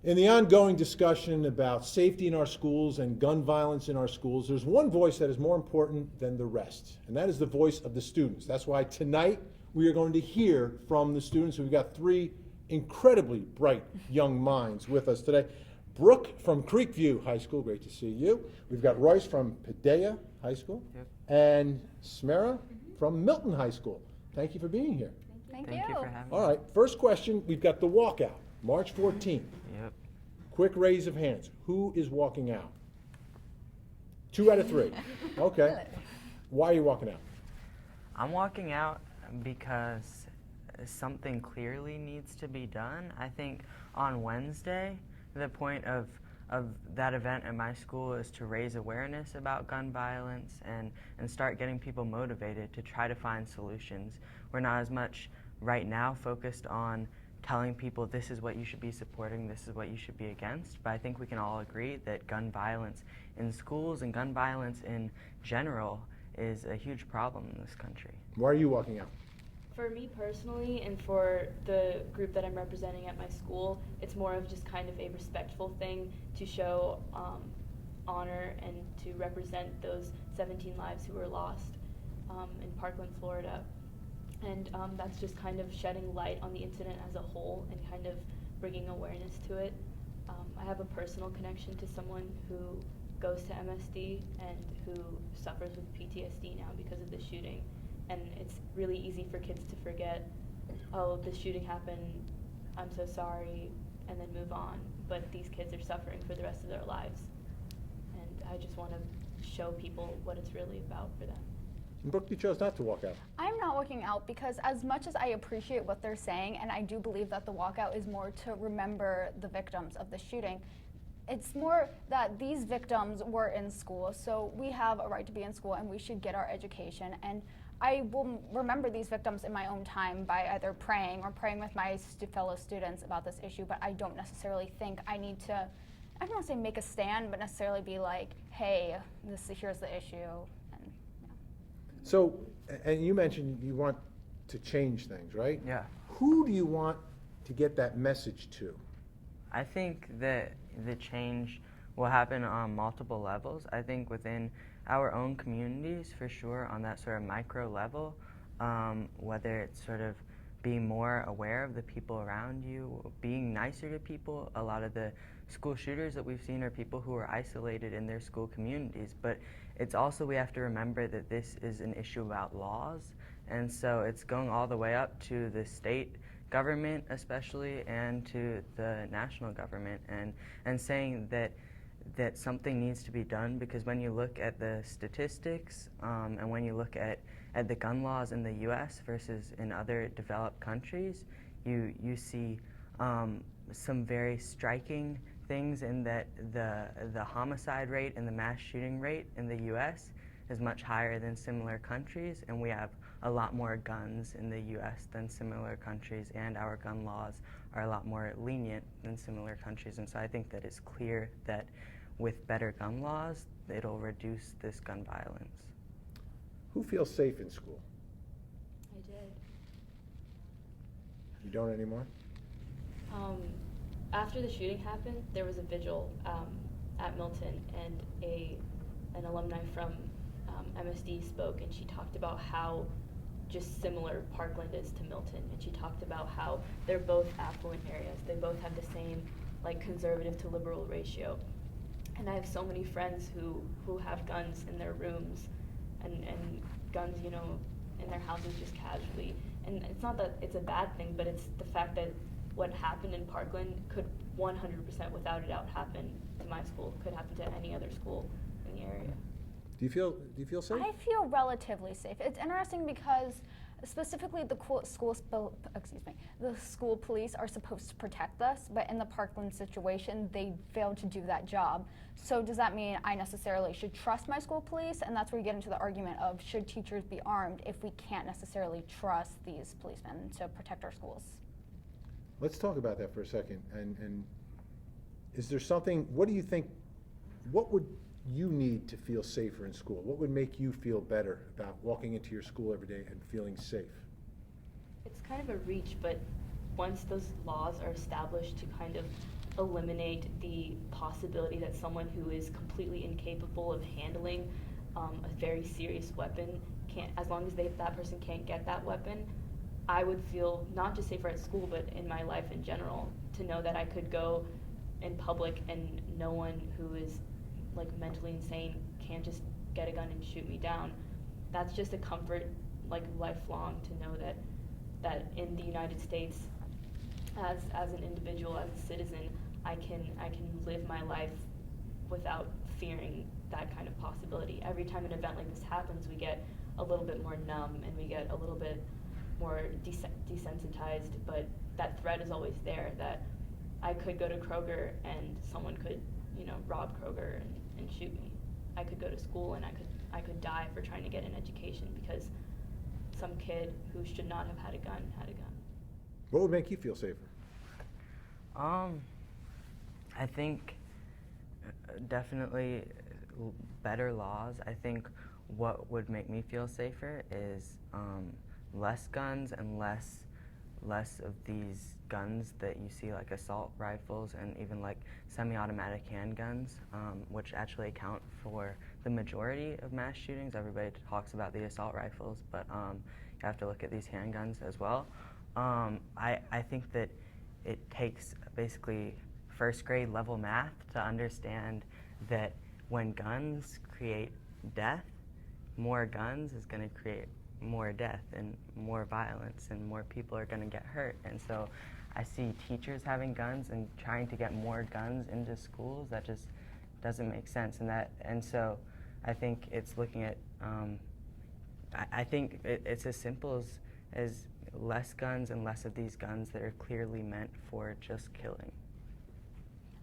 In the ongoing discussion about safety in our schools and gun violence in our schools, there's one voice that is more important than the rest, and that is the voice of the students. That's why tonight we are going to hear from the students. We've got three incredibly bright young minds with us today. Brooke from Creekview High School, great to see you. We've got Royce from Padilla High School, and Smera from Milton High School. Thank you for being here. Thank you for having me. All right, first question, we've got the walkout, March 14th. Yep. Quick raise of hands. Who is walking out? 2 out of 3. Okay. Why are you walking out? I'm walking out because something clearly needs to be done. I think on Wednesday, the point of that event at my school is to raise awareness about gun violence and start getting people motivated to try to find solutions. We're not as much right now focused on telling people this is what you should be supporting, this is what you should be against, but I think we can all agree that gun violence in schools and gun violence in general is a huge problem in this country. Why are you walking out? For me personally, and for the group that I'm representing at my school, it's more of just kind of a respectful thing to show honor and to represent those 17 lives who were lost in Parkland, Florida. And that's just kind of shedding light on the incident as a whole and kind of bringing awareness to it. I have a personal connection to someone who goes to MSD and who suffers with PTSD now because of the shooting. And it's really easy for kids to forget, oh, the shooting happened, I'm so sorry, and then move on. But these kids are suffering for the rest of their lives. And I just want to show people what it's really about for them. Brooke, you chose not to walk out. I'm not walking out because as much as I appreciate what they're saying, and I do believe that the walkout is more to remember the victims of the shooting, it's more that these victims were in school, so we have a right to be in school and we should get our education. And I will remember these victims in my own time by either praying or praying with my fellow students about this issue, but I don't necessarily think I need to, I don't want to say make a stand, but necessarily be like, hey, here's the issue. So, and you mentioned you want to change things, right? Yeah. Who do you want to get that message to? I think that the change will happen on multiple levels. I think within our own communities, for sure, on that sort of micro level, whether it's sort of being more aware of the people around you, being nicer to people. A lot of the school shooters that we've seen are people who are isolated in their school communities, but it's also, we have to remember that this is an issue about laws, and so it's going all the way up to the state government especially and to the national government, and saying that something needs to be done, because when you look at the statistics and when you look at the gun laws in the US versus in other developed countries, you see some very striking things in that the homicide rate and the mass shooting rate in the US is much higher than similar countries, and we have a lot more guns in the US than similar countries, and our gun laws are a lot more lenient than similar countries. And so I think that it's clear that with better gun laws, it'll reduce this gun violence. Who feels safe in school? I did. You don't anymore? After the shooting happened, there was a vigil at Milton, and an alumni from MSD spoke, and she talked about how just similar Parkland is to Milton, and she talked about how they're both affluent areas. They both have the same like conservative to liberal ratio. And I have so many friends who have guns in their rooms and guns, you know, in their houses just casually. And it's not that it's a bad thing, but it's the fact that what happened in Parkland could 100% without a doubt happen to my school, could happen to any other school in the area. Do you feel safe? I feel relatively safe. It's interesting because specifically the school police are supposed to protect us, but in the Parkland situation, they failed to do that job. So does that mean I necessarily should trust my school police? And that's where you get into the argument of should teachers be armed if we can't necessarily trust these policemen to protect our schools? Let's talk about that for a second. And is there something, what do you think, what would you need to feel safer in school? What would make you feel better about walking into your school every day and feeling safe? It's kind of a reach, but once those laws are established to kind of eliminate the possibility that someone who is completely incapable of handling a very serious weapon can't, as long as that person can't get that weapon, I would feel not just safer at school, but in my life in general, to know that I could go in public and no one who is like mentally insane can't just get a gun and shoot me down. That's just a comfort, like lifelong, to know that in the United States, as an individual, as a citizen, I can live my life without fearing that kind of possibility. Every time an event like this happens, we get a little bit more numb and we get a little bit more desensitized, but that threat is always there, that I could go to Kroger and someone could, rob Kroger and shoot me. I could go to school and I could die for trying to get an education because some kid who should not have had a gun had a gun. What would make you feel safer? I think definitely better laws. I think what would make me feel safer is less guns and less of these guns that you see, like assault rifles and even like semi-automatic handguns, which actually account for the majority of mass shootings. Everybody talks about the assault rifles, but you have to look at these handguns as well. I think that it takes basically first grade level math to understand that when guns create death, more guns is going to create more death and more violence and more people are going to get hurt. And so I see teachers having guns and trying to get more guns into schools. That just doesn't make sense. And so I think it's looking at, I think it's as simple as less guns and less of these guns that are clearly meant for just killing.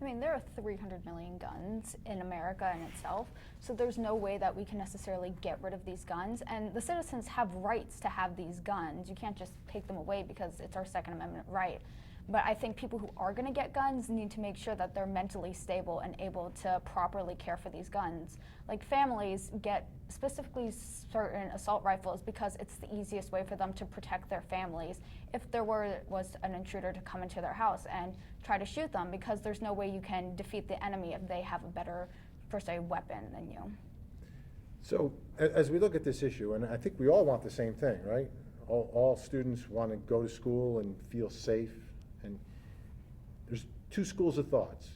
I mean, there are 300 million guns in America in itself, so there's no way that we can necessarily get rid of these guns. And the citizens have rights to have these guns. You can't just take them away because it's our Second Amendment right. But I think people who are going to get guns need to make sure that they're mentally stable and able to properly care for these guns. Like families get specifically certain assault rifles because it's the easiest way for them to protect their families if there was an intruder to come into their house and try to shoot them, because there's no way you can defeat the enemy if they have a better, per se, weapon than you. So as we look at this issue, and I think we all want the same thing, right? All students want to go to school and feel safe. And there's two schools of thoughts: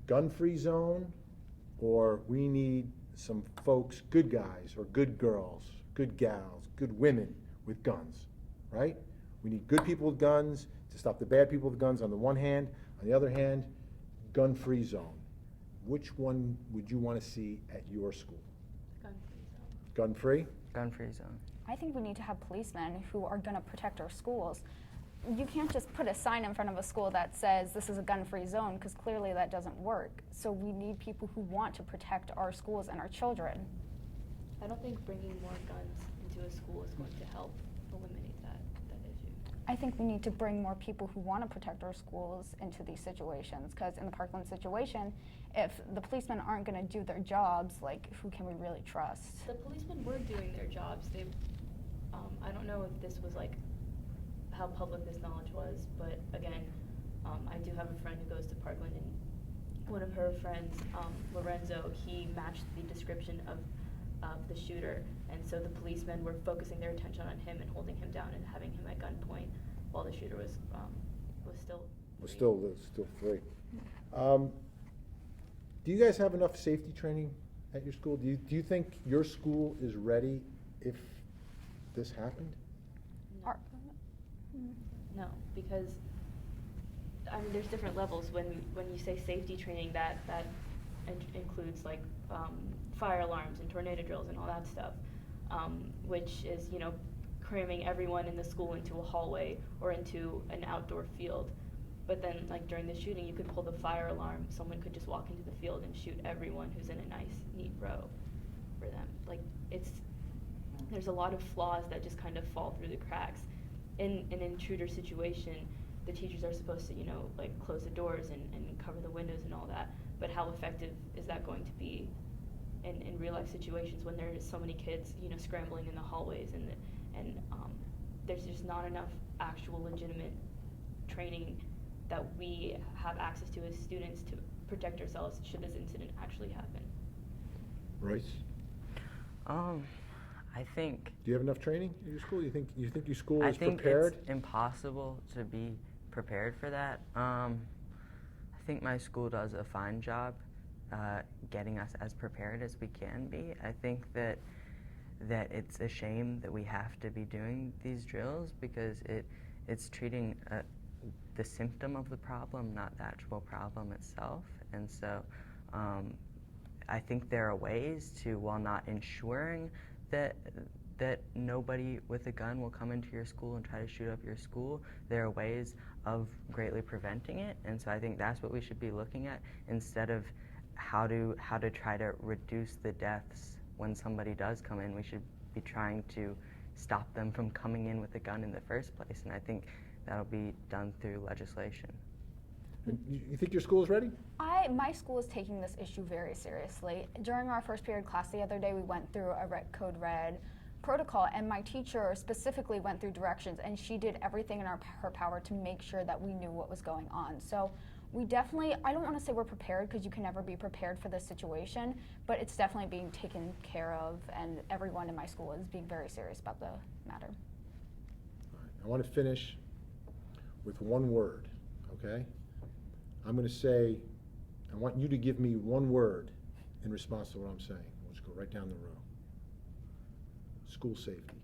gun-free zone, or we need some folks, good guys or good girls, good gals, good women with guns, right? We need good people with guns to stop the bad people with guns on the one hand. On the other hand, gun-free zone. Which one would you want to see at your school? Gun-free zone. Gun-free? Gun-free zone. I think we need to have policemen who are going to protect our schools. You can't just put a sign in front of a school that says this is a gun-free zone, because clearly that doesn't work. So we need people who want to protect our schools and our children. I don't think bringing more guns into a school is going to help eliminate that issue. I think we need to bring more people who want to protect our schools into these situations, because in the Parkland situation, if the policemen aren't going to do their jobs, like, who can we really trust? The policemen were doing their jobs. They, I don't know if this was like how public this knowledge was, but again, I do have a friend who goes to Parkland, and one of her friends, Lorenzo, he matched the description of the shooter, and so the policemen were focusing their attention on him and holding him down and having him at gunpoint while the shooter was still free. Do you guys have enough safety training at your school? Do you think your school is ready if this happened? No, because I mean, there's different levels. When you say safety training, that includes like fire alarms and tornado drills and all that stuff, which is, cramming everyone in the school into a hallway or into an outdoor field. But then, like, during the shooting, you could pull the fire alarm. Someone could just walk into the field and shoot everyone who's in a nice, neat row for them. Like, there's a lot of flaws that just kind of fall through the cracks. In an intruder situation, the teachers are supposed to, like, close the doors and cover the windows and all that. But how effective is that going to be in real life situations when there's so many kids, scrambling in the hallways and there's just not enough actual legitimate training that we have access to as students to protect ourselves should this incident actually happen. Royce, I think do you have enough training at your school? You think your school I is think prepared? it's impossible to be prepared for that. I think my school does a fine job getting us as prepared as we can be. I think that it's a shame that we have to be doing these drills because it's treating the symptom of the problem, not the actual problem itself. And so I think there are ways to, while not ensuring that nobody with a gun will come into your school and try to shoot up your school, there are ways of greatly preventing it. And so I think that's what we should be looking at instead of how to try to reduce the deaths when somebody does come in. We should be trying to stop them from coming in with a gun in the first place. And I think that'll be done through legislation. And you think your school is ready? My school is taking this issue very seriously. During our first period class the other day, we went through a Code Red protocol, and my teacher specifically went through directions, and she did everything in her power to make sure that we knew what was going on. So we definitely, I don't want to say we're prepared because you can never be prepared for this situation, but it's definitely being taken care of, and everyone in my school is being very serious about the matter. All right, I want to finish with one word, okay? I'm going to say, I want you to give me one word in response to what I'm saying. We'll just go right down the row. School safety.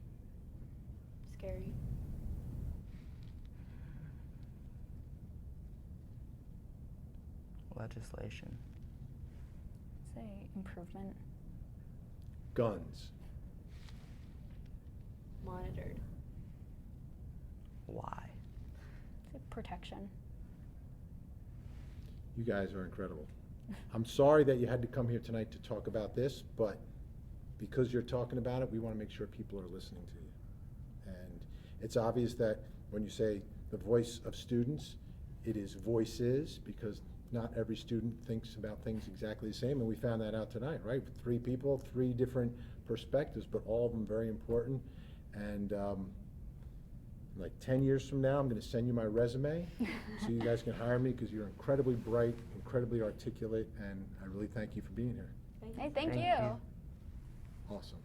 Scary. Legislation. Say improvement. Guns. Monitored. Why? Say protection. You guys are incredible. I'm sorry that you had to come here tonight to talk about this, but because you're talking about it, we want to make sure people are listening to you. And it's obvious that when you say the voice of students, it is voices, because not every student thinks about things exactly the same, and we found that out tonight, right? 3 people, 3 different perspectives, but all of them very important. And like 10 years from now, I'm going to send you my resume so you guys can hire me, because you're incredibly bright, incredibly articulate, and I really thank you for being here. Thank you. Hey, thank Thank you. you. Awesome.